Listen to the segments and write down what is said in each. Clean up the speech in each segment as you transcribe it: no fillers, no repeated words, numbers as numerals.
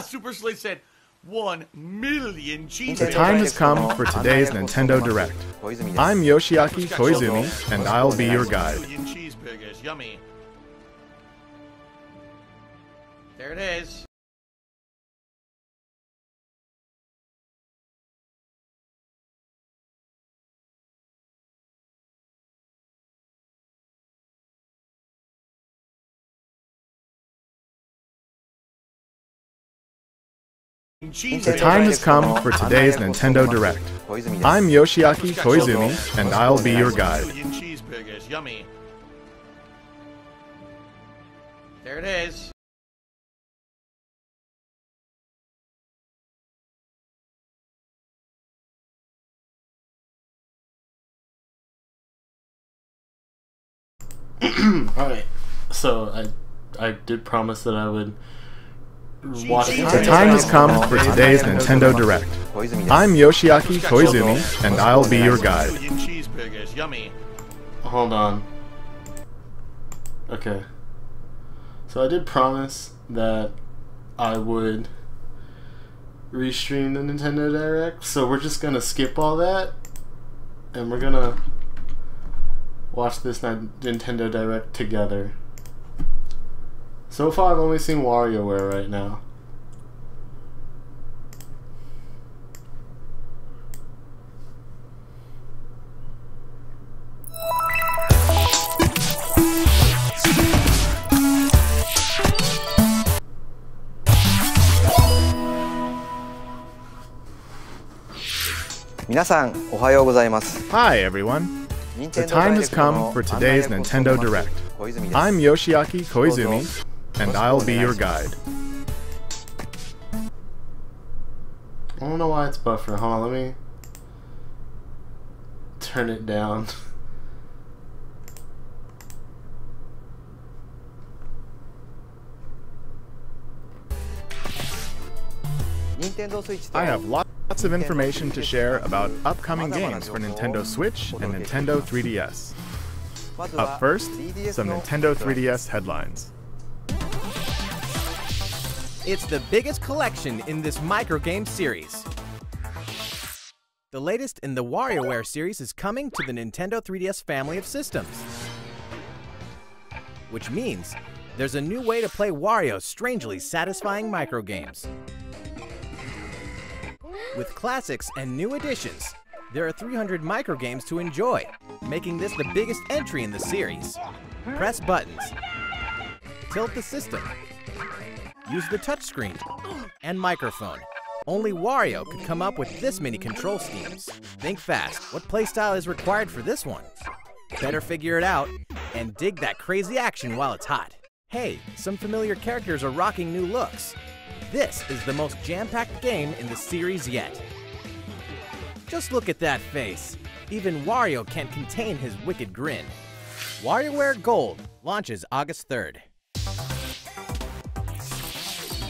Super Slate said 1,000,000 cheeseburgers. The time has come for today's Nintendo Direct. I'm Yoshiaki Koizumi, and I'll be your guide. 1,000,000 cheeseburgers, yummy. There it is. The time has come for today's Nintendo Direct. I'm Yoshiaki Koizumi, and I'll be your guide. 1,000,000 cheeseburgers, yummy. There it is. Alright, so I did promise that I would watch The time has come for today's Nintendo Direct. I'm Yoshiaki Koizumi, and I'll be your guide. 1,000,000 cheeseburgers, yummy. Hold on. Okay. So I did promise that I would restream the Nintendo Direct, so we're just gonna skip all that, and we're gonna watch this Nintendo Direct together. So far I've only seen WarioWare right now. Hi everyone. The time has come for today's Nintendo Direct. I'm Yoshiaki Koizumi, and I'll be your guide. I don't know why it's buffering. Hold on, let me turn it down. I have lots of information to share about upcoming games for Nintendo Switch and Nintendo 3DS. Up first, some Nintendo 3DS headlines. It's the biggest collection in this microgame series. The latest in the WarioWare series is coming to the Nintendo 3DS family of systems. Which means there's a new way to play Wario's strangely satisfying microgames. With classics and new additions, there are 300 microgames to enjoy, making this the biggest entry in the series. Press buttons, tilt the system, use the touchscreen, and microphone. Only Wario could come up with this many control schemes. Think fast, what playstyle is required for this one? Better figure it out, and dig that crazy action while it's hot. Hey, some familiar characters are rocking new looks. This is the most jam-packed game in the series yet. Just look at that face. Even Wario can't contain his wicked grin. WarioWare Gold launches August 3rd.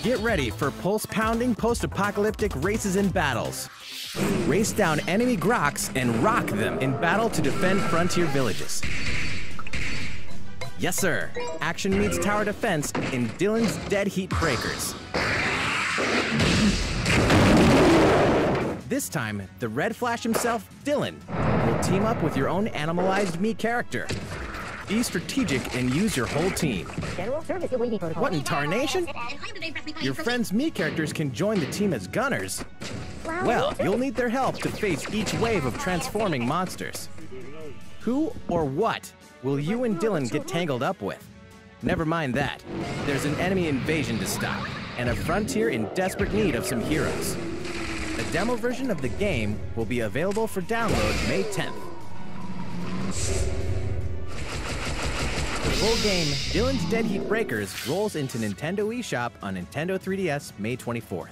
Get ready for pulse-pounding post-apocalyptic races and battles. Race down enemy Groks and rock them in battle to defend frontier villages. Yes, sir. Action meets tower defense in Dylan's Dead Heat Breakers. This time, the Red Flash himself, Dylan, will team up with your own animalized Mii character. Be strategic and use your whole team. What in tarnation? Your friend's Mii characters can join the team as gunners. Well, you'll need their help to face each wave of transforming monsters. Who or what will you and Dylan get tangled up with? Never mind that. There's an enemy invasion to stop, and a frontier in desperate need of some heroes. The demo version of the game will be available for download May 10th. The full game, Dylan's Dead Heat Breakers, rolls into Nintendo eShop on Nintendo 3DS May 24th.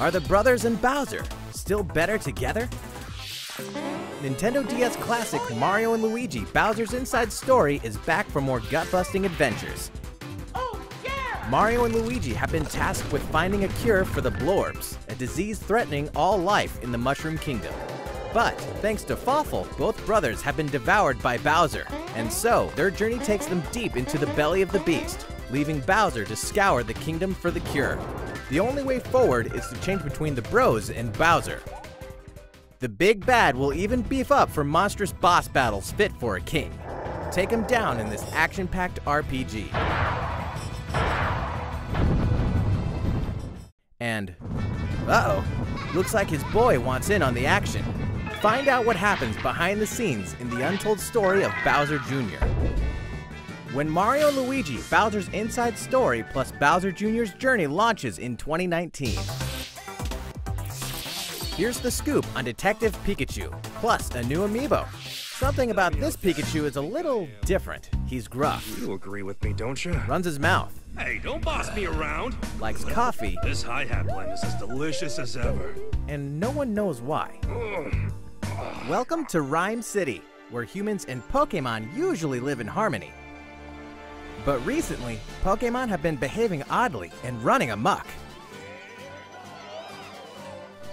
Are the brothers and Bowser still better together? Nintendo DS classic Mario & Luigi Bowser's Inside Story is back for more gut-busting adventures. Mario and Luigi have been tasked with finding a cure for the Blorbs, a disease threatening all life in the Mushroom Kingdom. But thanks to Fawful, both brothers have been devoured by Bowser, and so their journey takes them deep into the belly of the beast, leaving Bowser to scour the kingdom for the cure. The only way forward is to change between the bros and Bowser. The big bad will even beef up for monstrous boss battles fit for a king. Take him down in this action-packed RPG. And, uh-oh, looks like his boy wants in on the action. Find out what happens behind the scenes in the untold story of Bowser Jr. When Mario & Luigi Bowser's Inside Story plus Bowser Jr.'s Journey launches in 2019. Here's the scoop on Detective Pikachu, plus a new amiibo. Something about this Pikachu is a little different. He's gruff. You agree with me, don't you? Runs his mouth. Hey, don't boss me around. Likes coffee. This hi-hat blend is as delicious as ever. And no one knows why. Welcome to Rhyme City, where humans and Pokemon usually live in harmony. But recently, Pokemon have been behaving oddly and running amok.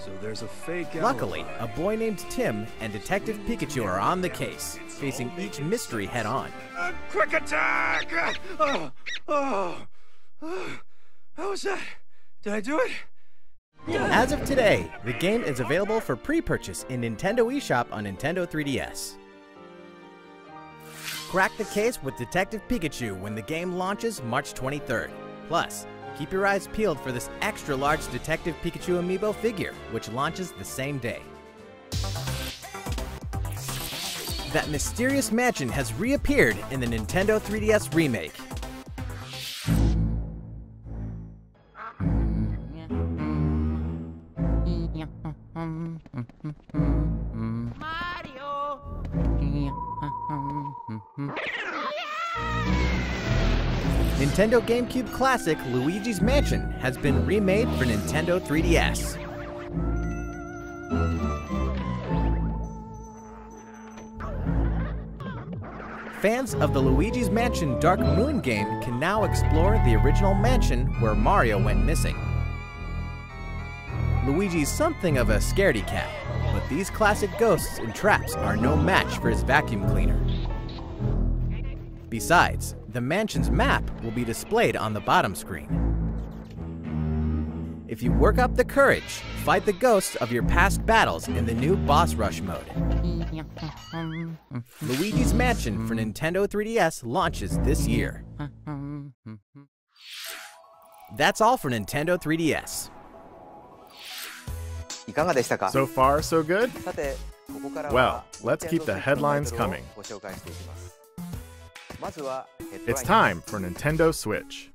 So there's a fake Luckily, alibi. a boy named Tim and Detective Pikachu are on the case, facing each mystery head-on. Quick attack! How was that? Did I do it? As of today, the game is available for pre-purchase in Nintendo eShop on Nintendo 3DS. Crack the case with Detective Pikachu when the game launches March 23rd. Plus, keep your eyes peeled for this extra-large Detective Pikachu amiibo figure, which launches the same day. That mysterious mansion has reappeared in the Nintendo 3DS remake. Nintendo GameCube classic Luigi's Mansion has been remade for Nintendo 3DS. Fans of the Luigi's Mansion Dark Moon game can now explore the original mansion where Mario went missing. Luigi's something of a scaredy cat, but these classic ghosts and traps are no match for his vacuum cleaner. Besides, the mansion's map will be displayed on the bottom screen. If you work up the courage, fight the ghosts of your past battles in the new Boss Rush mode. Luigi's Mansion for Nintendo 3DS launches this year. That's all for Nintendo 3DS. So far, so good? Well, let's keep the headlines coming. It's time for Nintendo Switch.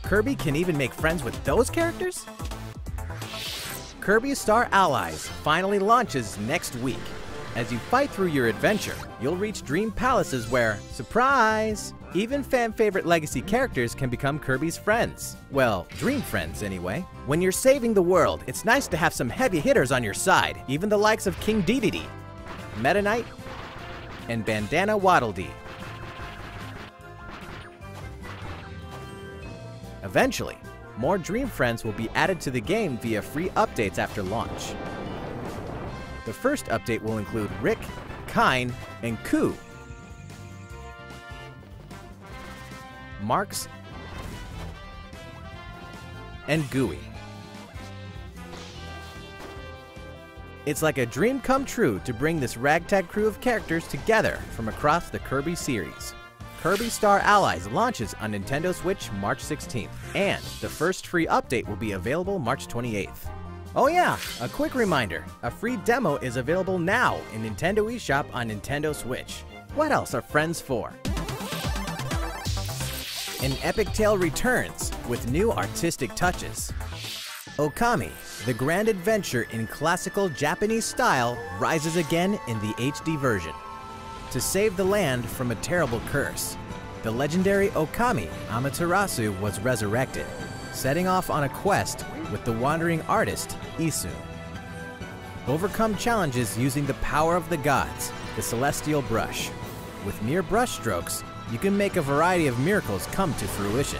Kirby can even make friends with those characters? Kirby Star Allies finally launches next week. As you fight through your adventure, you'll reach dream palaces where, surprise, even fan-favorite legacy characters can become Kirby's friends. Well, dream friends anyway. When you're saving the world, it's nice to have some heavy hitters on your side, even the likes of King Dedede, Meta Knight, and Bandana Waddle Dee. Eventually, more Dream Friends will be added to the game via free updates after launch. The first update will include Rick, Kine, and Koo. Marks, and Gooey. It's like a dream come true to bring this ragtag crew of characters together from across the Kirby series. Kirby Star Allies launches on Nintendo Switch March 16th, and the first free update will be available March 28th. Oh yeah, a quick reminder, a free demo is available now in Nintendo eShop on Nintendo Switch. What else are friends for? An epic tale returns with new artistic touches. Okami, the grand adventure in classical Japanese style, rises again in the HD version. To save the land from a terrible curse, the legendary Okami Amaterasu was resurrected, setting off on a quest with the wandering artist Isun. Overcome challenges using the power of the gods, the celestial brush. With mere brush strokes, you can make a variety of miracles come to fruition.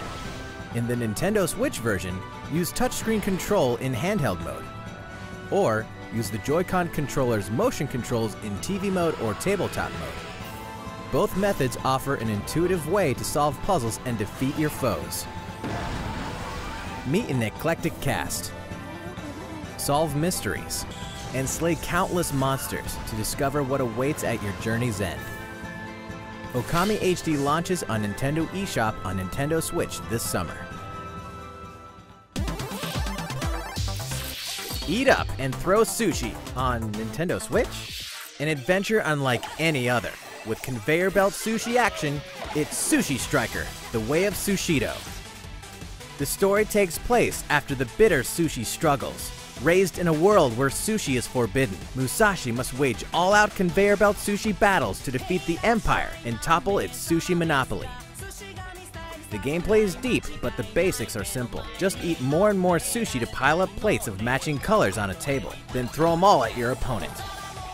In the Nintendo Switch version, use touchscreen control in handheld mode, or use the Joy-Con controller's motion controls in TV mode or tabletop mode. Both methods offer an intuitive way to solve puzzles and defeat your foes. Meet an eclectic cast, solve mysteries, and slay countless monsters to discover what awaits at your journey's end. Okami HD launches on Nintendo eShop on Nintendo Switch this summer. Eat up and throw sushi on Nintendo Switch? An adventure unlike any other. With conveyor belt sushi action, it's Sushi Striker, The Way of Sushido. The story takes place after the bitter sushi struggles. Raised in a world where sushi is forbidden, Musashi must wage all-out conveyor belt sushi battles to defeat the Empire and topple its sushi monopoly. The gameplay is deep, but the basics are simple. Just eat more and more sushi to pile up plates of matching colors on a table, then throw them all at your opponent.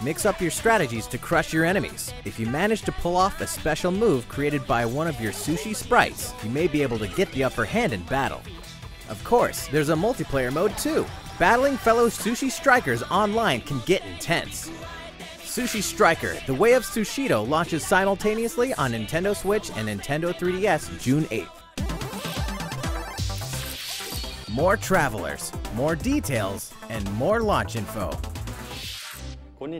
Mix up your strategies to crush your enemies. If you manage to pull off a special move created by one of your sushi sprites, you may be able to get the upper hand in battle. Of course, there's a multiplayer mode too. Battling fellow sushi strikers online can get intense. Sushi Striker, The Way of Sushido launches simultaneously on Nintendo Switch and Nintendo 3DS June 8th. More travelers, more details, and more launch info.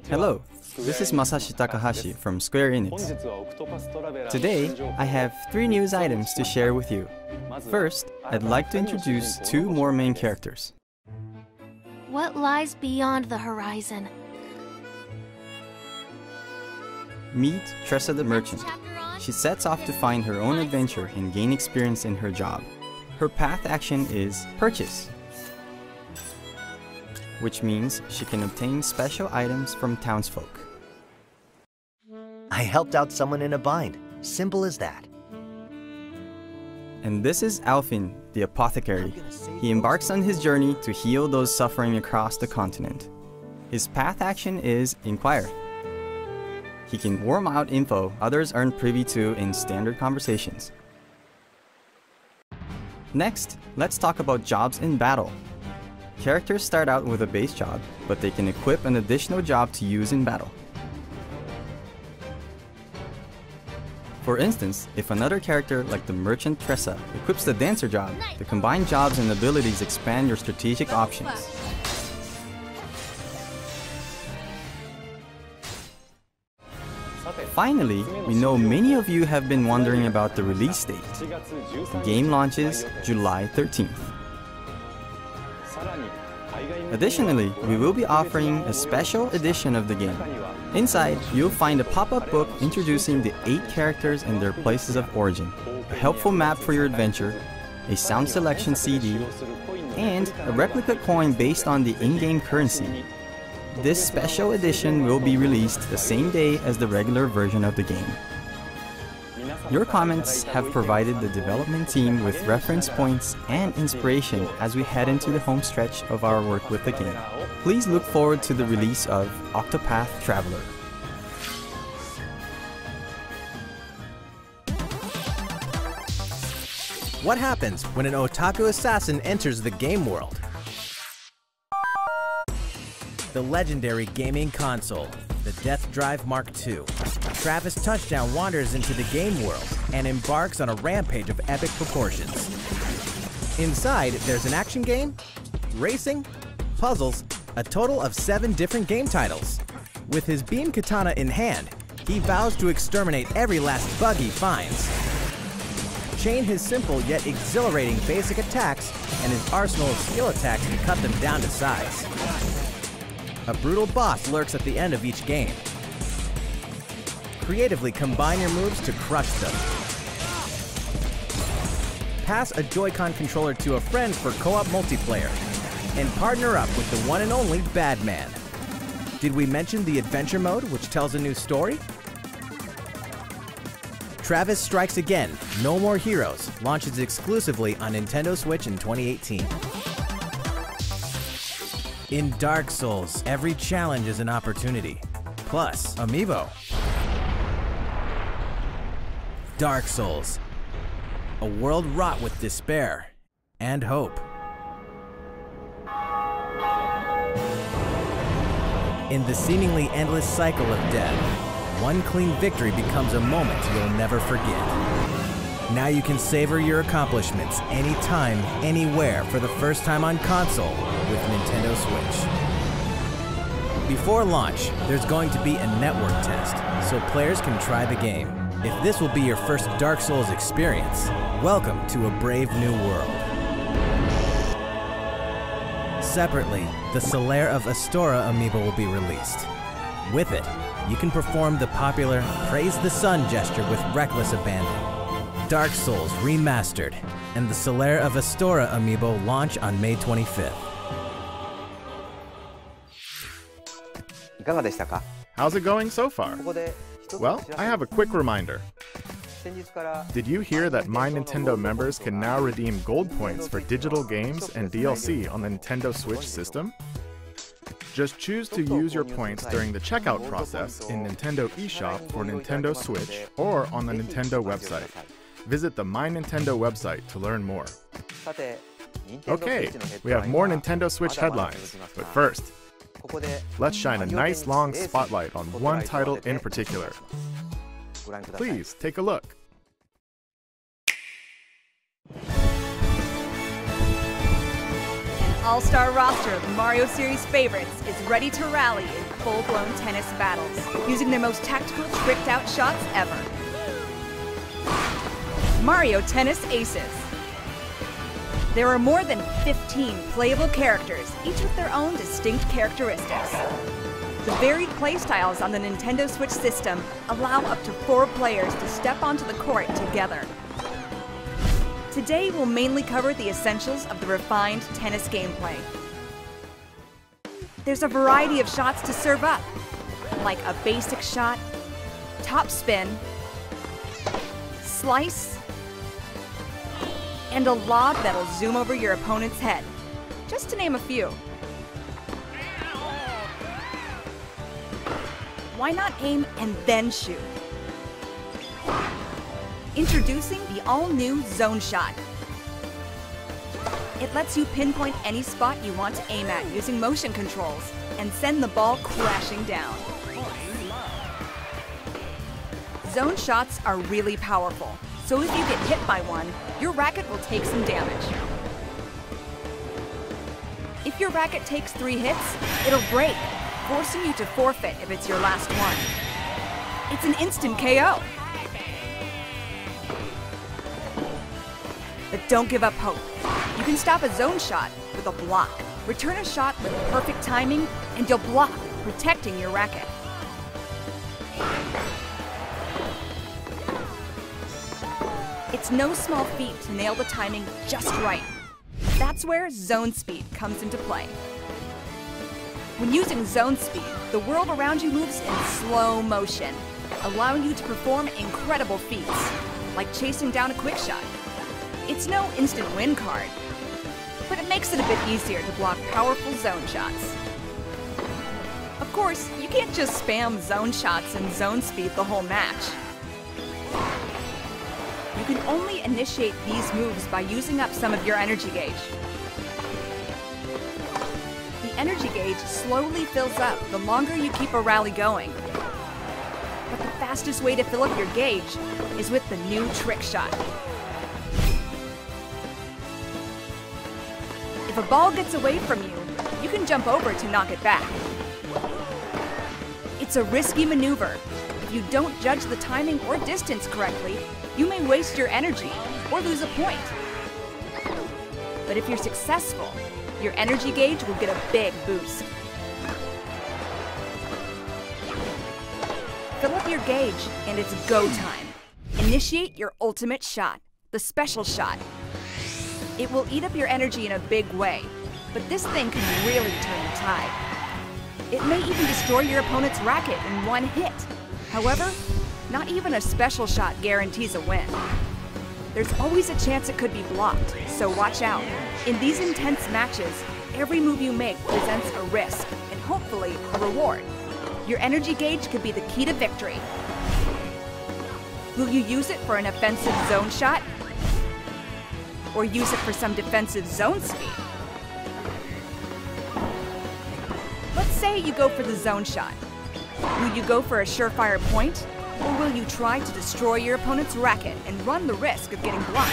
Hello, this is Masashi Takahashi from Square Enix. Today, I have 3 news items to share with you. First, I'd like to introduce 2 more main characters. What lies beyond the horizon? Meet Tressa the Merchant. She sets off to find her own adventure and gain experience in her job. Her path action is Purchase, which means she can obtain special items from townsfolk. I helped out someone in a bind. Simple as that. And this is Alfin, the apothecary. He embarks on his journey to heal those suffering across the continent. His path action is Inquire. He can worm out info others aren't privy to in standard conversations. Next, let's talk about jobs in battle. Characters start out with a base job, but they can equip an additional job to use in battle. For instance, if another character like the merchant Tressa equips the dancer job, the combined jobs and abilities expand your strategic options. Finally, we know many of you have been wondering about the release date. The game launches July 13th. Additionally, we will be offering a special edition of the game. Inside, you'll find a pop-up book introducing the 8 characters and their places of origin, a helpful map for your adventure, a sound selection CD, and a replica coin based on the in-game currency. This special edition will be released the same day as the regular version of the game. Your comments have provided the development team with reference points and inspiration as we head into the home stretch of our work with the game. Please look forward to the release of Octopath Traveler. What happens when an otaku assassin enters the game world? The legendary gaming console, the Death Drive Mark II. Travis Touchdown wanders into the game world and embarks on a rampage of epic proportions. Inside, there's an action game, racing, puzzles, a total of 7 different game titles. With his beam katana in hand, he vows to exterminate every last bug he finds. Chain his simple yet exhilarating basic attacks and his arsenal of skill attacks to cut them down to size. A brutal boss lurks at the end of each game. Creatively combine your moves to crush them. Pass a Joy-Con controller to a friend for co-op multiplayer. And partner up with the one and only Badman. Did we mention the adventure mode, which tells a new story? Travis Strikes Again, No More Heroes, launches exclusively on Nintendo Switch in 2018. In Dark Souls, every challenge is an opportunity. Plus, Amiibo. Dark Souls, a world wrought with despair and hope. In the seemingly endless cycle of death, one clean victory becomes a moment you'll never forget. Now you can savor your accomplishments anytime, anywhere for the first time on console with Nintendo Switch. Before launch, there's going to be a network test, so players can try the game. If this will be your first Dark Souls experience, welcome to a brave new world. Separately, the Solaire of Astora amiibo will be released. With it, you can perform the popular Praise the Sun gesture with reckless abandon. Dark Souls Remastered and the Solaire of Astora amiibo launch on May 25th. How's it going so far? Well, I have a quick reminder. Did you hear that My Nintendo members can now redeem gold points for digital games and DLC on the Nintendo Switch system? Just choose to use your points during the checkout process in Nintendo eShop for Nintendo Switch or on the Nintendo website. Visit the My Nintendo website to learn more. Okay, we have more Nintendo Switch headlines, but first, let's shine a nice long spotlight on one title in particular. Please take a look. An all-star roster of Mario series favorites is ready to rally in full-blown tennis battles, using their most tactical, tricked-out shots ever. Mario Tennis Aces. There are more than 15 playable characters, each with their own distinct characteristics. The varied playstyles on the Nintendo Switch system allow up to 4 players to step onto the court together. Today, we'll mainly cover the essentials of the refined tennis gameplay. There's a variety of shots to serve up, like a basic shot, top spin, slice, and a lob that'll zoom over your opponent's head, just to name a few. Why not aim and then shoot? Introducing the all-new Zone Shot. It lets you pinpoint any spot you want to aim at using motion controls and send the ball crashing down. Zone shots are really powerful, so if you get hit by one, your racket will take some damage. If your racket takes 3 hits, it'll break, forcing you to forfeit if it's your last one. It's an instant KO. But don't give up hope. You can stop a zone shot with a block. Return a shot with perfect timing, and you'll block, protecting your racket. It's no small feat to nail the timing just right. That's where zone speed comes into play. When using zone speed, the world around you moves in slow motion, allowing you to perform incredible feats, like chasing down a quick shot. It's no instant win card, but it makes it a bit easier to block powerful zone shots. Of course, you can't just spam zone shots and zone speed the whole match. You can only initiate these moves by using up some of your energy gauge. The energy gauge slowly fills up the longer you keep a rally going. But the fastest way to fill up your gauge is with the new trick shot. If a ball gets away from you, you can jump over to knock it back. It's a risky maneuver. If you don't judge the timing or distance correctly, you may waste your energy or lose a point. But if you're successful, your energy gauge will get a big boost. Fill up your gauge and it's go time. Initiate your ultimate shot, the special shot. It will eat up your energy in a big way, but this thing can really turn the tide. It may even destroy your opponent's racket in one hit. However, not even a special shot guarantees a win. There's always a chance it could be blocked, so watch out. In these intense matches, every move you make presents a risk and hopefully a reward. Your energy gauge could be the key to victory. Will you use it for an offensive zone shot? Or use it for some defensive zone speed? Let's say you go for the zone shot. Will you go for a surefire point? Or will you try to destroy your opponent's racket and run the risk of getting blocked?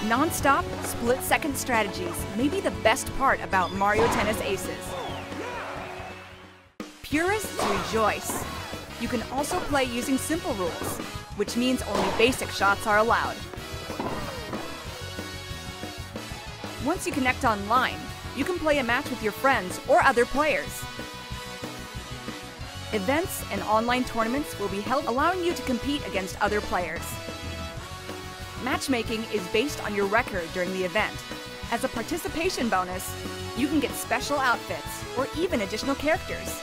Non-stop, split-second strategies may be the best part about Mario Tennis Aces. Purists rejoice. You can also play using simple rules, which means only basic shots are allowed. Once you connect online, you can play a match with your friends or other players. Events and online tournaments will be held, allowing you to compete against other players. Matchmaking is based on your record during the event. As a participation bonus, you can get special outfits or even additional characters.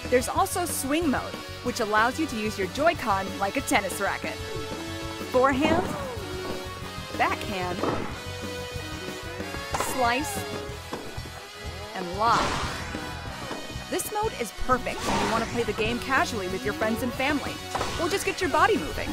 There's also swing mode, which allows you to use your Joy-Con like a tennis racket. Forehand, backhand, slice, and lob. This mode is perfect when you want to play the game casually with your friends and family, or just get your body moving.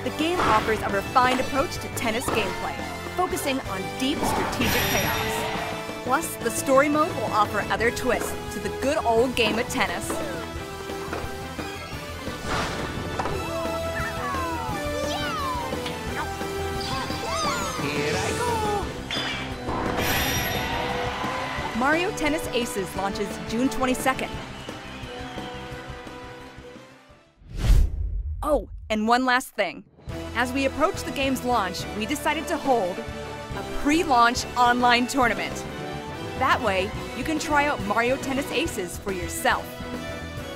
The game offers a refined approach to tennis gameplay, focusing on deep strategic payoffs. Plus, the story mode will offer other twists to the good old game of tennis. Here I go! Mario Tennis Aces launches June 22nd. Oh, and one last thing. As we approach the game's launch, we decided to hold a pre-launch online tournament. That way, you can try out Mario Tennis Aces for yourself.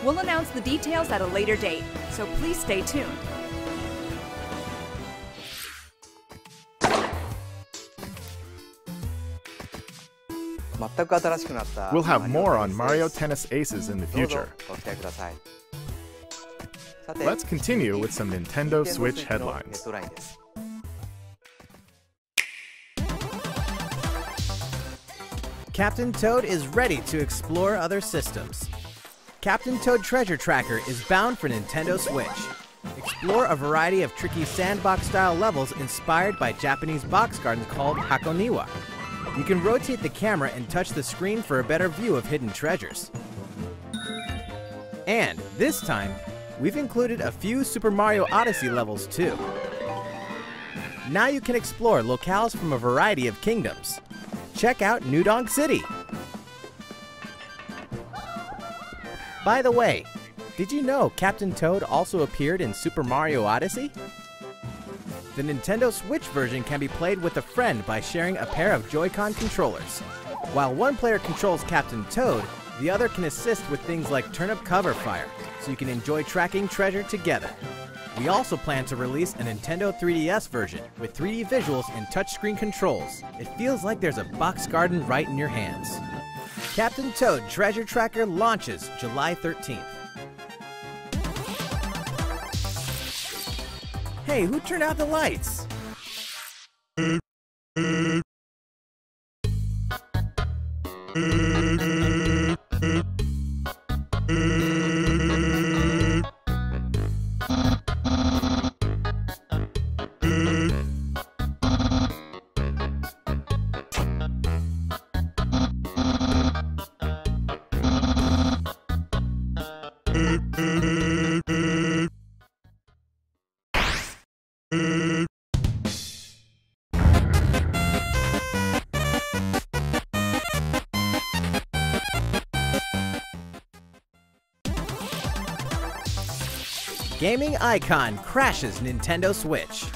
We'll announce the details at a later date, so please stay tuned. We'll have more on Mario Tennis Aces in the future. Let's continue with some Nintendo Switch headlines. Captain Toad is ready to explore other systems. Captain Toad Treasure Tracker is bound for Nintendo Switch. Explore a variety of tricky sandbox-style levels inspired by Japanese box gardens called Hakoniwa. You can rotate the camera and touch the screen for a better view of hidden treasures. And this time, we've included a few Super Mario Odyssey levels too. Now you can explore locales from a variety of kingdoms. Check out New Donk City. By the way, did you know Captain Toad also appeared in Super Mario Odyssey? The Nintendo Switch version can be played with a friend by sharing a pair of Joy-Con controllers. While one player controls Captain Toad, the other can assist with things like turnip cover fire, so you can enjoy tracking treasure together. We also plan to release a Nintendo 3DS version with 3D visuals and touchscreen controls. It feels like there's a box garden right in your hands. Captain Toad Treasure Tracker launches July 13th. Hey, who turned out the lights? Gaming icon crashes Nintendo Switch.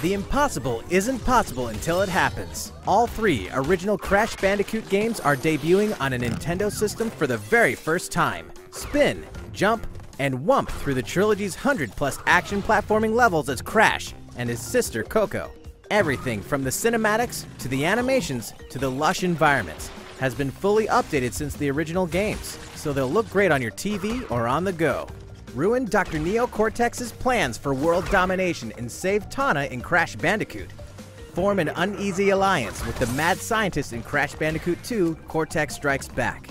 The impossible isn't possible until it happens. All 3 original Crash Bandicoot games are debuting on a Nintendo system for the very first time. Spin, jump, and whump through the trilogy's 100+ action platforming levels as Crash and his sister Coco. Everything from the cinematics to the animations to the lush environments has been fully updated since the original games, so they'll look great on your TV or on the go. Ruin Dr. Neo Cortex's plans for world domination and save Tana in Crash Bandicoot. form an uneasy alliance with the mad scientist in Crash Bandicoot 2, Cortex Strikes Back.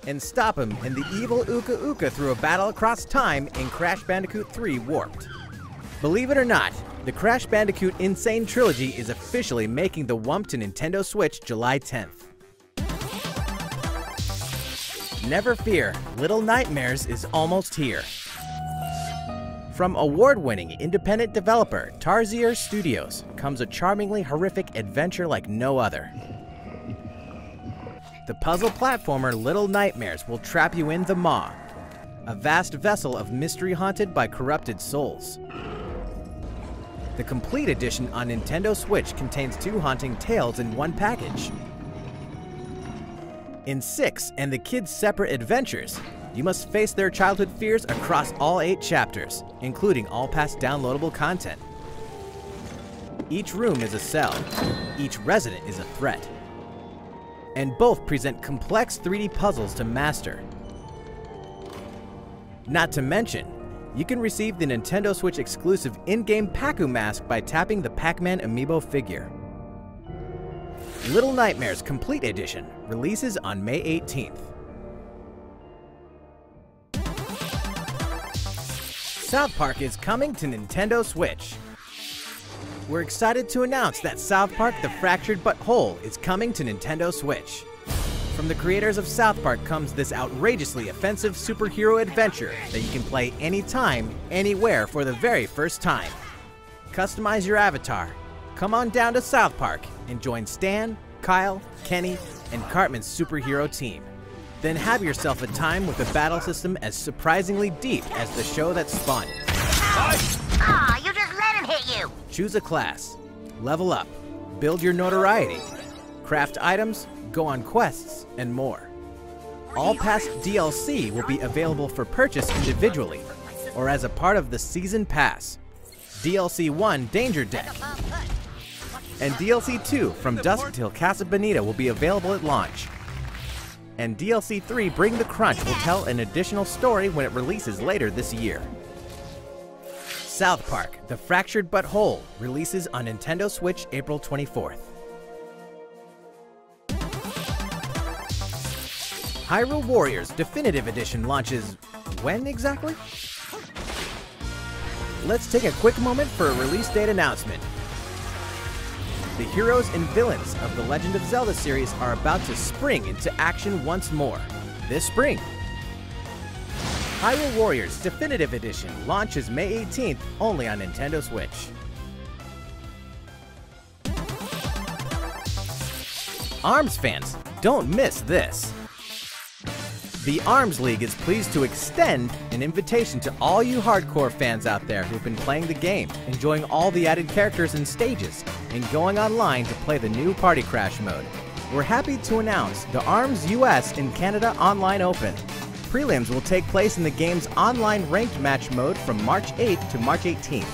And stop him and the evil Uka Uka through a battle across time in Crash Bandicoot 3 Warped. Believe it or not, the Crash Bandicoot Insane Trilogy is officially making the Wump to Nintendo Switch July 10th. Never fear, Little Nightmares is almost here. From award-winning independent developer Tarsier Studios comes a charmingly horrific adventure like no other. The puzzle platformer Little Nightmares will trap you in the Maw, a vast vessel of mystery haunted by corrupted souls. The complete edition on Nintendo Switch contains 2 haunting tales in one package. In 6 and the kids' separate adventures, you must face their childhood fears across all 8 chapters, including all past downloadable content. Each room is a cell, each resident is a threat, and both present complex 3D puzzles to master. Not to mention, you can receive the Nintendo Switch exclusive in-game Pacu mask by tapping the Pac-Man amiibo figure. Little Nightmares Complete Edition releases on May 18th. South Park is coming to Nintendo Switch. We're excited to announce that South Park: The Fractured But Whole is coming to Nintendo Switch. From the creators of South Park comes this outrageously offensive superhero adventure that you can play anytime, anywhere for the very first time. Customize your avatar, come on down to South Park, and join Stan, Kyle, Kenny, and Cartman's superhero team. Then have yourself a time with a battle system as surprisingly deep as the show that spawned it. Aw, you just let him hit you! Choose a class, level up, build your notoriety, craft items, go on quests, and more. All past DLC will be available for purchase individually or as a part of the Season Pass. DLC 1 Danger Deck and DLC 2 From Dusk Till Casa Bonita will be available at launch. And DLC 3 Bring the Crunch will tell an additional story when it releases later this year. South Park: The Fractured But Whole releases on Nintendo Switch April 24th. Hyrule Warriors Definitive Edition launches when exactly? Let's take a quick moment for a release date announcement. The heroes and villains of the Legend of Zelda series are about to spring into action once more, this spring. Hyrule Warriors Definitive Edition launches May 18th only on Nintendo Switch. ARMS fans, don't miss this. The ARMS League is pleased to extend an invitation to all you hardcore fans out there who've been playing the game, enjoying all the added characters and stages, and going online to play the new Party Crash mode. We're happy to announce the ARMS US and Canada Online Open. Prelims will take place in the game's online ranked match mode from March 8th to March 18th.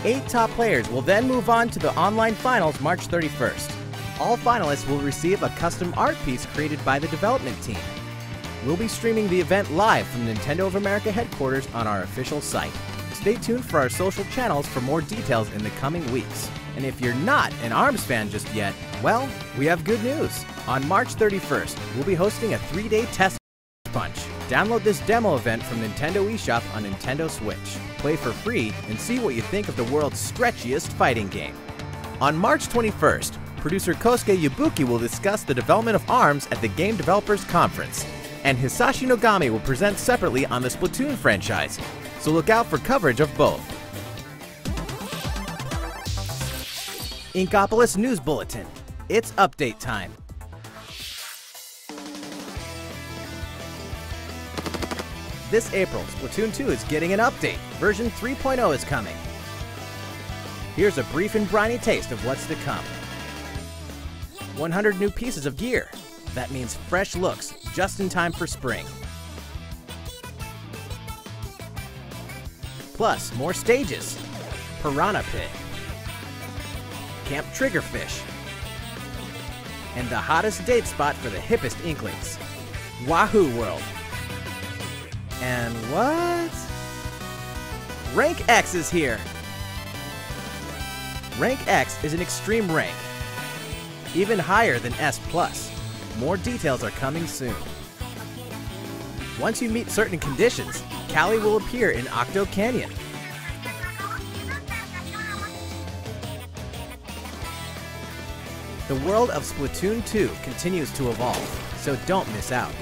8 top players will then move on to the online finals March 31st. All finalists will receive a custom art piece created by the development team. We'll be streaming the event live from Nintendo of America headquarters on our official site. Stay tuned for our social channels for more details in the coming weeks. And if you're not an ARMS fan just yet, well, we have good news. On March 31st, we'll be hosting a 3-day test punch. Download this demo event from Nintendo eShop on Nintendo Switch. Play for free and see what you think of the world's stretchiest fighting game. On March 21st, producer Kosuke Yabuki will discuss the development of ARMS at the Game Developers Conference. And Hisashi Nogami will present separately on the Splatoon franchise, so look out for coverage of both. Inkopolis News Bulletin. It's update time. This April, Splatoon 2 is getting an update. Version 3.0 is coming. Here's a brief and briny taste of what's to come. 100 new pieces of gear. That means fresh looks, just in time for spring. Plus, more stages. Piranha Pit. Camp Triggerfish. And the hottest date spot for the hippest Inklings. Wahoo World. And what? Rank X is here! Rank X is an extreme rank, even higher than S+. More details are coming soon. Once you meet certain conditions, Callie will appear in Octo Canyon. The world of Splatoon 2 continues to evolve, so don't miss out.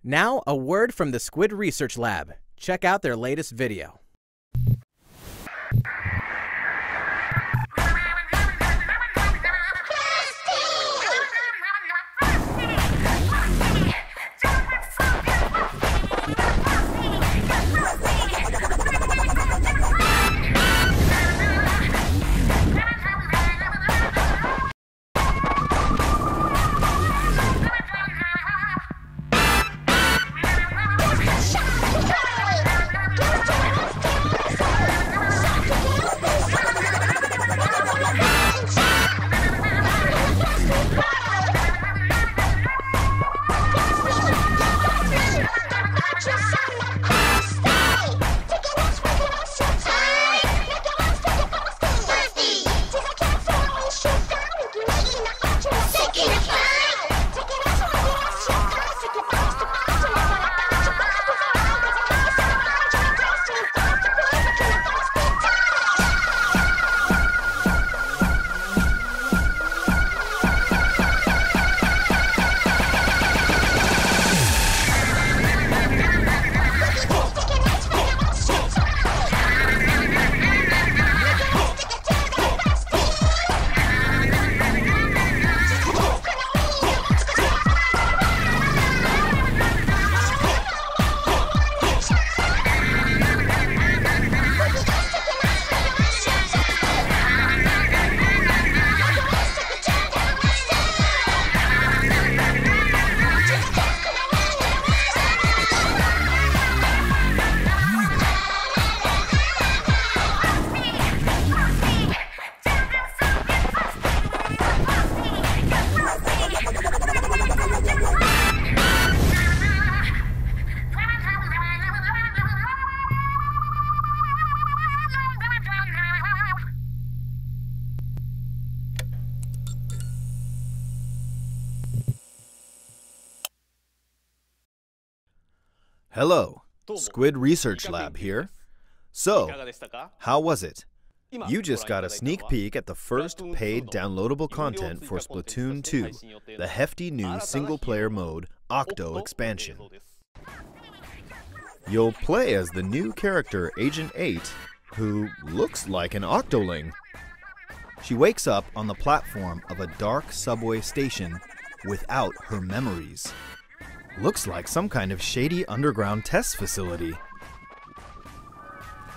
Now, a word from the Squid Research Lab. Check out their latest video. Hello, Squid Research Lab here. So, how was it? You just got a sneak peek at the first paid downloadable content for Splatoon 2, the hefty new single-player mode Octo expansion. You'll play as the new character Agent 8, who looks like an Octoling. She wakes up on the platform of a dark subway station without her memories. Looks like some kind of shady underground test facility.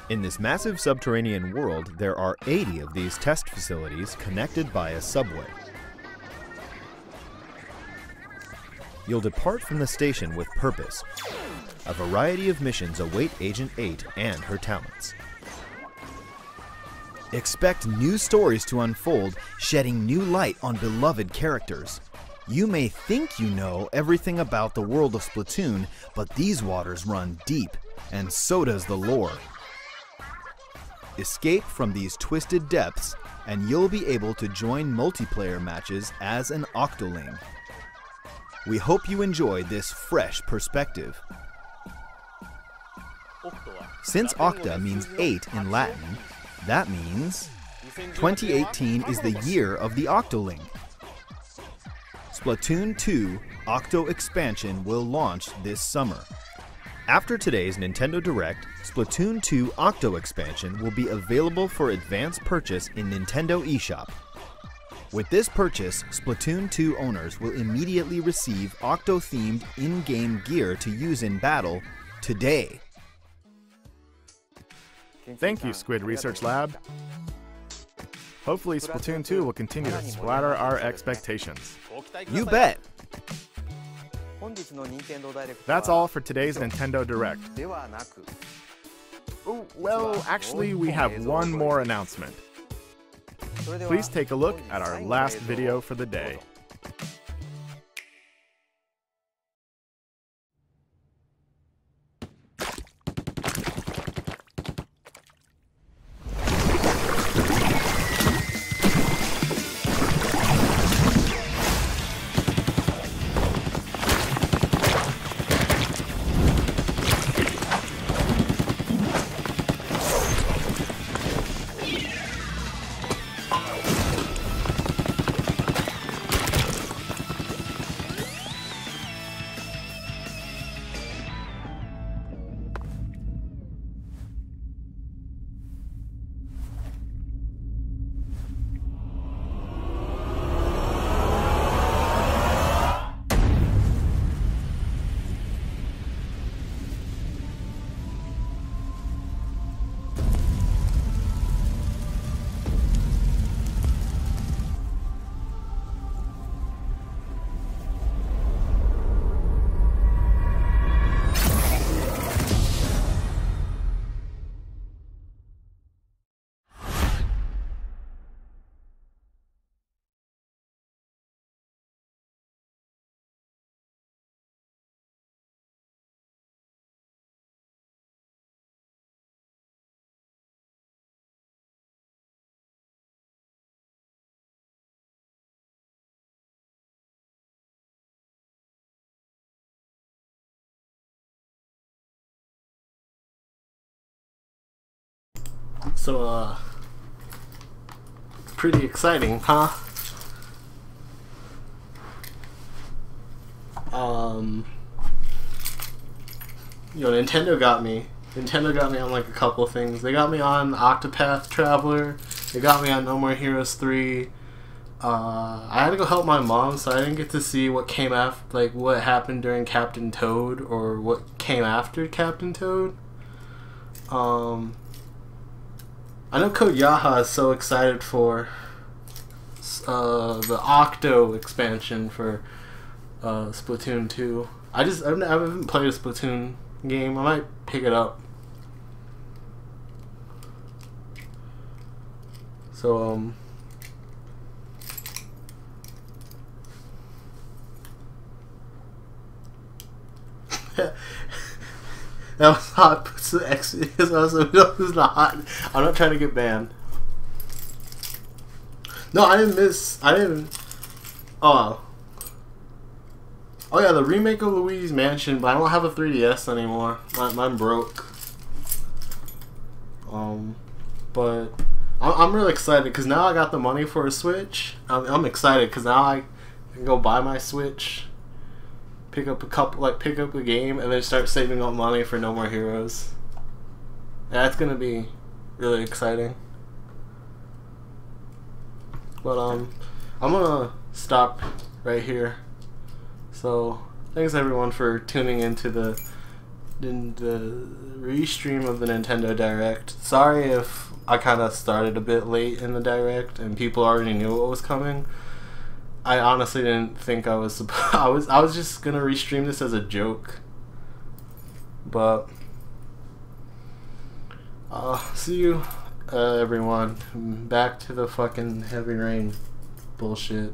In this massive subterranean world, there are 80 of these test facilities connected by a subway. You'll depart from the station with purpose. A variety of missions await Agent 8 and her talents. Expect new stories to unfold, shedding new light on beloved characters. You may think you know everything about the world of Splatoon, but these waters run deep, and so does the lore. Escape from these twisted depths, and you'll be able to join multiplayer matches as an Octoling. We hope you enjoy this fresh perspective. Since Octa means 8 in Latin, that means 2018 is the year of the Octoling. Splatoon 2 Octo expansion will launch this summer. After today's Nintendo Direct, Splatoon 2 Octo expansion will be available for advanced purchase in Nintendo eShop. With this purchase, Splatoon 2 owners will immediately receive Octo-themed in-game gear to use in battle today. Thank you, Squid Research Lab. Hopefully Splatoon 2 will continue to splatter our expectations. You bet! That's all for today's Nintendo Direct. Oh, well, actually, we have one more announcement. Please take a look at our last video for the day. So, pretty exciting, huh? You know, Nintendo got me. Nintendo got me on like a couple things. They got me on Octopath Traveler. They got me on No More Heroes 3. I had to go help my mom, so I didn't get to see what came after, like what happened during Captain Toad or what came after Captain Toad. I know Code Yaha is so excited for the Octo expansion for Splatoon 2. I haven't played a Splatoon game. I might pick it up. So that was hot. It's not hot. I'm not trying to get banned. No, I didn't. Oh yeah, the remake of Luigi's Mansion, but I don't have a 3DS anymore. Mine broke. But I'm really excited because now I got the money for a Switch. I'm excited because now I can go buy my Switch, pick up a game, and then start saving up money for No More Heroes. That's gonna be really exciting. But I'm gonna stop right here. So thanks everyone for tuning into the restream of the Nintendo Direct. Sorry if I kind of started a bit late in the Direct and people already knew what was coming. I honestly didn't think I was I was just gonna restream this as a joke. But see you everyone. Back to the fucking heavy rain bullshit.